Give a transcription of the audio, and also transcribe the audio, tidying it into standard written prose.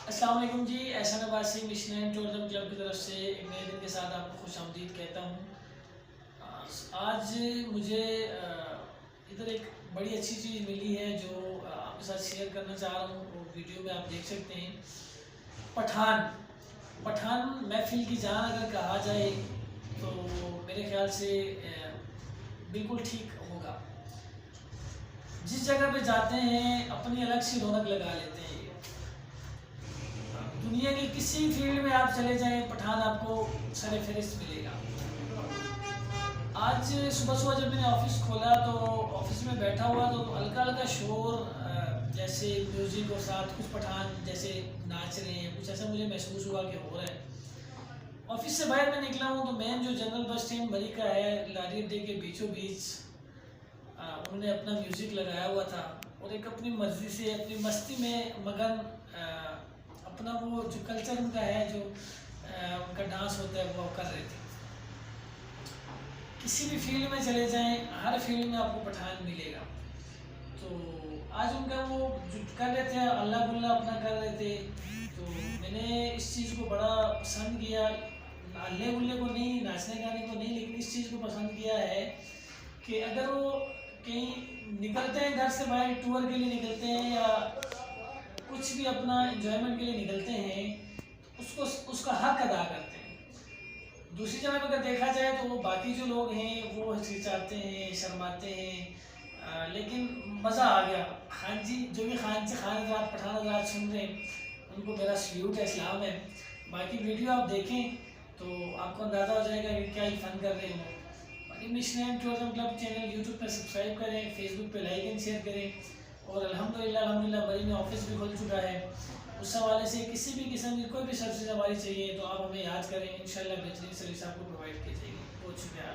अस्सलाम वालेकुम जी। एहसान Abbasi mission and tourism club की तरफ से एक नए दिन के साथ आपको खुश आमदीद कहता हूँ। आज मुझे इधर एक बड़ी अच्छी चीज़ मिली है जो आपके साथ शेयर करना चाह रहा हूँ। वो वीडियो में आप देख सकते हैं। पठान पठान महफिल की जान अगर कहा जाए तो मेरे ख्याल से बिल्कुल ठीक होगा। जिस जगह पे जाते हैं अपनी अलग सी रौनक लगा लेते हैं। दुनिया की किसी फील्ड में आप चले जाएं, पठान आपको सर फहरिस्त मिलेगा। आज सुबह सुबह जब मैंने ऑफिस खोला तो ऑफिस में बैठा हुआ तो हल्का हल्का शोर, जैसे म्यूजिक और साथ कुछ पठान जैसे नाच रहे हैं, कुछ ऐसा मुझे महसूस हुआ कि हो रहा है। ऑफिस से बाहर मैं निकला हूँ तो मेन जो जनरल बस स्टैंड बरी का है, लारी अड्डे के बीचों बीच उन्होंने अपना म्यूज़िक लगाया हुआ था और एक अपनी मर्ज़ी से अपनी मस्ती में मगन अपना वो जो कल्चर उनका है, जो उनका डांस होता है वो कर रहे थे। किसी भी फील्ड में चले जाएं, हर फील्ड में आपको पठान मिलेगा। तो आज उनका वो जो कर रहे थे अल्लाह गुल्ला अपना कर रहे थे, तो मैंने इस चीज़ को बड़ा पसंद किया। अल्लाह गुल्ले को नहीं, नाचने गाने को नहीं, लेकिन इस चीज़ को पसंद किया है कि अगर वो कहीं निकलते हैं घर से बाहर टूर के लिए निकलते हैं या कुछ भी अपना एंजॉयमेंट के लिए निकलते हैं, उसको उसका हक अदा करते हैं। दूसरी जगह पर अगर देखा जाए तो वो बाकी जो लोग हैं वो हिचकिचाते हैं, शर्माते हैं, लेकिन मज़ा आ गया। खान जी जो भी खान से खान हज़रात पठान हज़रात सुन रहे हैं उनको मेरा सल्यूट है, इस्लाम है। बाकी वीडियो आप देखें तो आपको अंदाज़ा हो जाएगा कि क्या ही फ़न कर रहे हो। बाकी mission and tourism club channel YouTube पर सब्सक्राइब करें, फेसबुक पे लाइक एंड शेयर करें। और अल्हम्दुलिल्लाह बरी में ऑफिस भी खुल चुका है। उस हवाले से किसी भी किस्म की कोई भी सर्विस हमारी चाहिए तो आप हमें याद करें, इंशाल्लाह बेहतरीन सर्विस आपको प्रोवाइड की जाएगी। बहुत शुक्रिया।